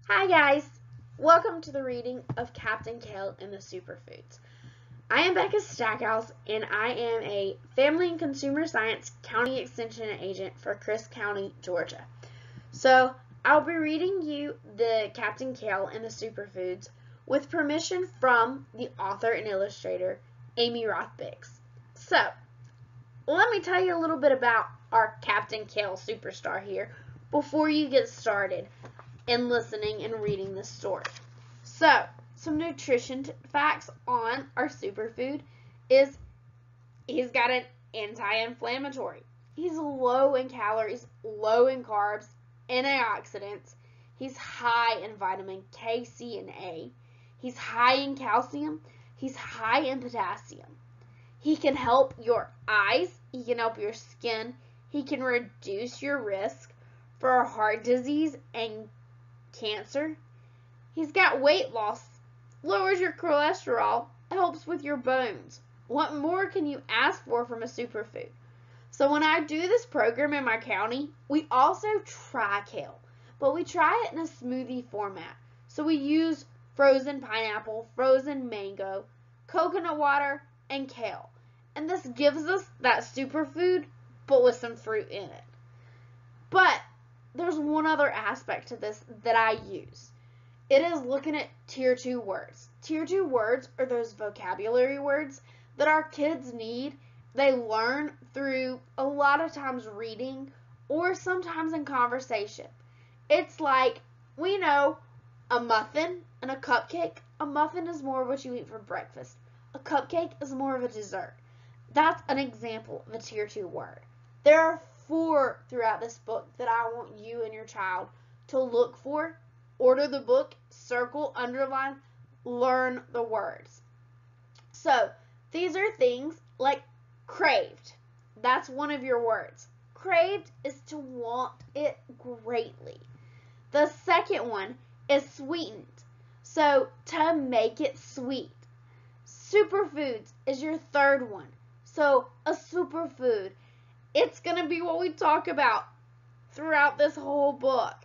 Hi guys! Welcome to the reading of Captain Kale and the Superfoods. I am Becca Stackhouse and I am a Family and Consumer Science County Extension Agent for Crisp County, Georgia. So I'll be reading you the Captain Kale and the Superfoods with permission from the author and illustrator, Amy Roth Biggs. So let me tell you a little bit about our Captain Kale superstar here before you get started and listening and reading this story. So, some nutrition facts on our superfood is he's got an anti-inflammatory. He's low in calories, low in carbs, antioxidants. He's high in vitamin K, C, and A. He's high in calcium. He's high in potassium. He can help your eyes. He can help your skin. He can reduce your risk for heart disease and cancer. He's got weight loss, lowers your cholesterol, helps with your bones. What more can you ask for from a superfood? So when I do this program in my county, we also try kale, but we try it in a smoothie format. So we use frozen pineapple, frozen mango, coconut water, and kale. And this gives us that superfood, but with some fruit in it. But there's one other aspect to this that I use. It is looking at tier 2 words. Tier 2 words are those vocabulary words that our kids need. They learn through a lot of times reading or sometimes in conversation. It's like, we know a muffin and a cupcake. A muffin is more of what you eat for breakfast. A cupcake is more of a dessert. That's an example of a tier 2 word. There are 4 throughout this book that I want you and your child to look for. Order the book, circle, underline, learn the words. So these are things like craved. That's one of your words. Craved is to want it greatly. The second one is sweetened. So to make it sweet. Superfoods is your third one. So a superfood, it's going to be what we talk about throughout this whole book.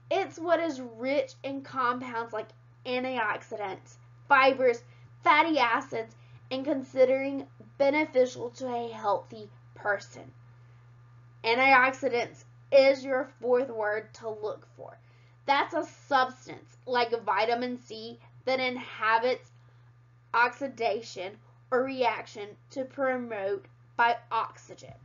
It's what is rich in compounds like antioxidants, fibers, fatty acids, and considering beneficial to a healthy person. Antioxidants is your fourth word to look for. That's a substance like vitamin C that inhibits oxidation or reaction to promote by oxygen.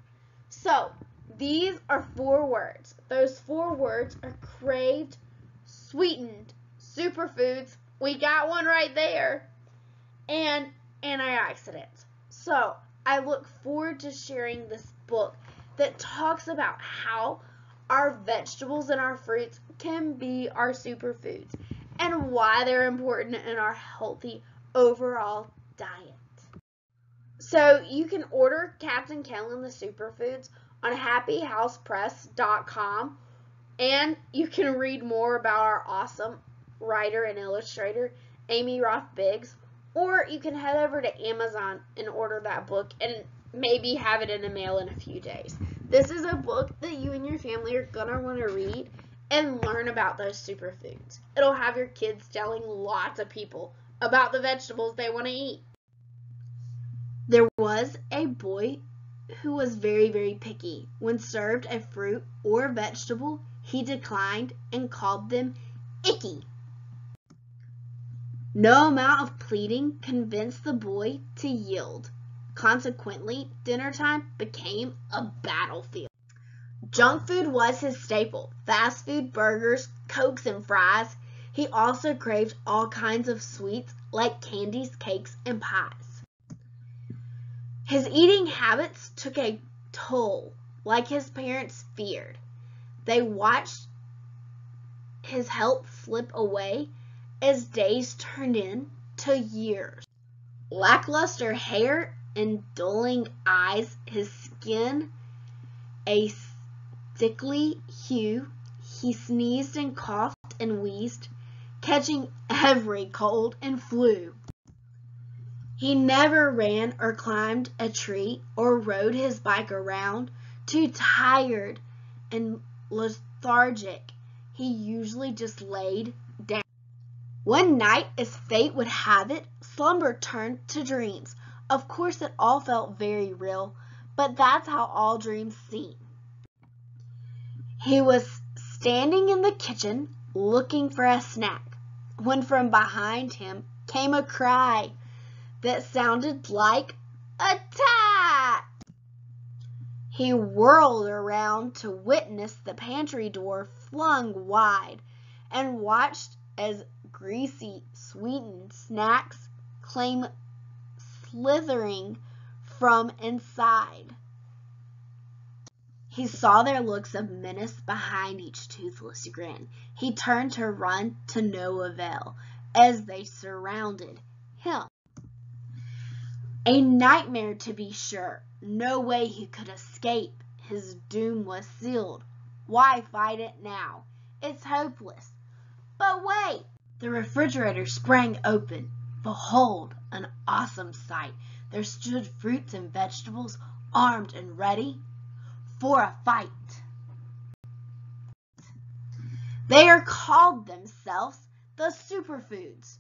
So, these are 4 words. Those 4 words are craved, sweetened, superfoods. We got one right there. And antioxidants. So, I look forward to sharing this book that talks about how our vegetables and our fruits can be our superfoods and why they're important in our healthy overall diet. So you can order Captain Kale and the Superfoods on happyhousepress.com, and you can read more about our awesome writer and illustrator, Amy Roth Biggs, or you can head over to Amazon and order that book and maybe have it in the mail in a few days. This is a book that you and your family are going to want to read and learn about those superfoods. It'll have your kids telling lots of people about the vegetables they want to eat. There was a boy who was very, very picky. When served a fruit or vegetable, he declined and called them icky. No amount of pleading convinced the boy to yield. Consequently, dinner time became a battlefield. Junk food was his staple. Fast food, burgers, Cokes, and fries. He also craved all kinds of sweets like candies, cakes, and pies. His eating habits took a toll, like his parents feared. They watched his health slip away as days turned into years. Lackluster hair and dulling eyes, his skin a sickly hue. He sneezed and coughed and wheezed, catching every cold and flu. He never ran or climbed a tree or rode his bike around, too tired and lethargic. he usually just laid down. One night, as fate would have it, slumber turned to dreams. Of course, it all felt very real, but that's how all dreams seem. He was standing in the kitchen looking for a snack when from behind him came a cry that sounded like "Attack!" He whirled around to witness the pantry door flung wide and watched as greasy, sweetened snacks came slithering from inside. He saw their looks of menace behind each toothless grin. He turned to run to no avail as they surrounded him. A nightmare, to be sure. No way he could escape. His doom was sealed. Why fight it now? It's hopeless. But wait! The refrigerator sprang open. Behold, an awesome sight. There stood fruits and vegetables, armed and ready for a fight. They are called themselves the Superfoods,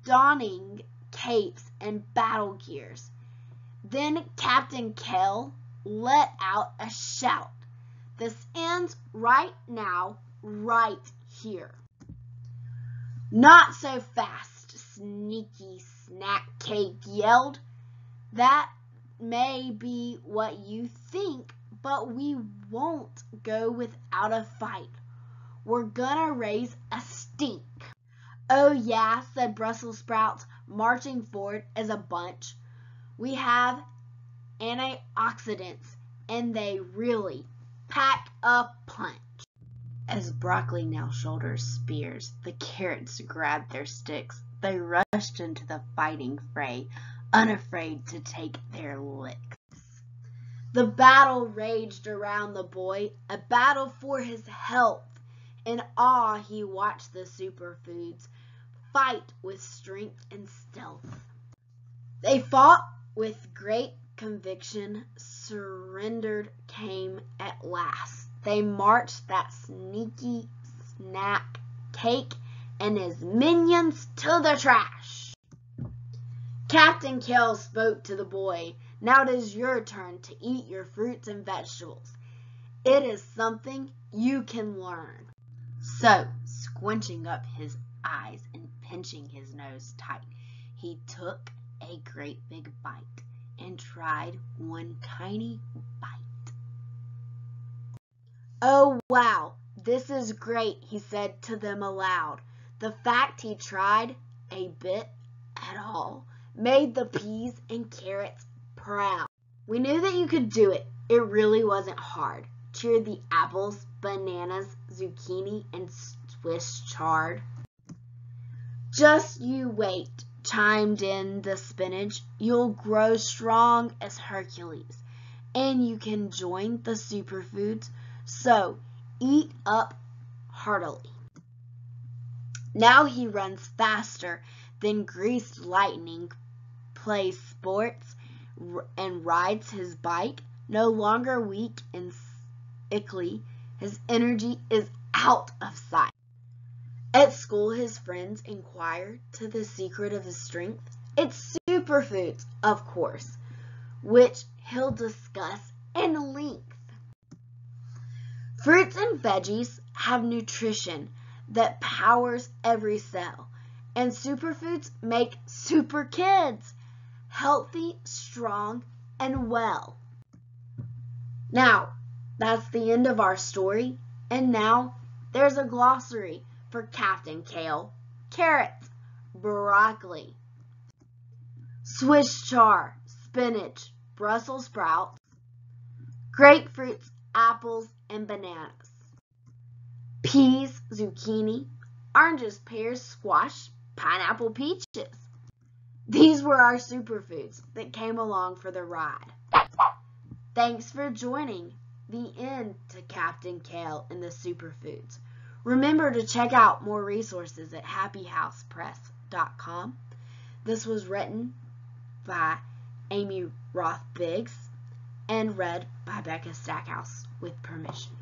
donning capes and battle gears. Then Captain Kale let out a shout. This ends right now, right here. Not so fast, Sneaky Snack Cake yelled. That may be what you think, but we won't go without a fight. We're gonna raise a stink. Oh yeah, said Brussels sprouts, marching forward as a bunch. We have antioxidants, and they really pack a punch. As broccoli now shoulders spears, the carrots grabbed their sticks. They rushed into the fighting fray, unafraid to take their licks. The battle raged around the boy, a battle for his health. In awe, he watched the Superfoods fight with strength and stealth. They fought with great conviction. Surrendered came at last. They marched that Sneaky Snack Cake and his minions to the trash. Captain Kale spoke to the boy. Now it is your turn to eat your fruits and vegetables. It is something you can learn. So, squinching up his eyes and pinching his nose tight, he took a great big bite and tried one tiny bite. Oh wow, this is great, he said to them aloud. The fact he tried a bit at all made the peas and carrots proud. We knew that you could do it. It really wasn't hard, cheered the apples, bananas, zucchini, and Swiss chard. Just you wait, chimed in the spinach. You'll grow strong as Hercules, and you can join the Superfoods. So, eat up heartily. Now he runs faster than greased lightning, plays sports, and rides his bike. No longer weak and sickly, his energy is out of sight. At school, his friends inquire to the secret of his strength. It's Superfoods, of course, which he'll discuss in length. Fruits and veggies have nutrition that powers every cell, and Superfoods make super kids, healthy, strong, and well. Now, that's the end of our story, and now there's a glossary for Captain Kale. Carrots, broccoli, Swiss chard, spinach, Brussels sprouts, grapefruits, apples, and bananas, peas, zucchini, oranges, pears, squash, pineapple, peaches. These were our superfoods that came along for the ride. Thanks for joining the end to Captain Kale and the Superfoods. Remember to check out more resources at happyhousepress.com. This was written by Amy Roth Biggs and read by Becca Stackhouse with permission.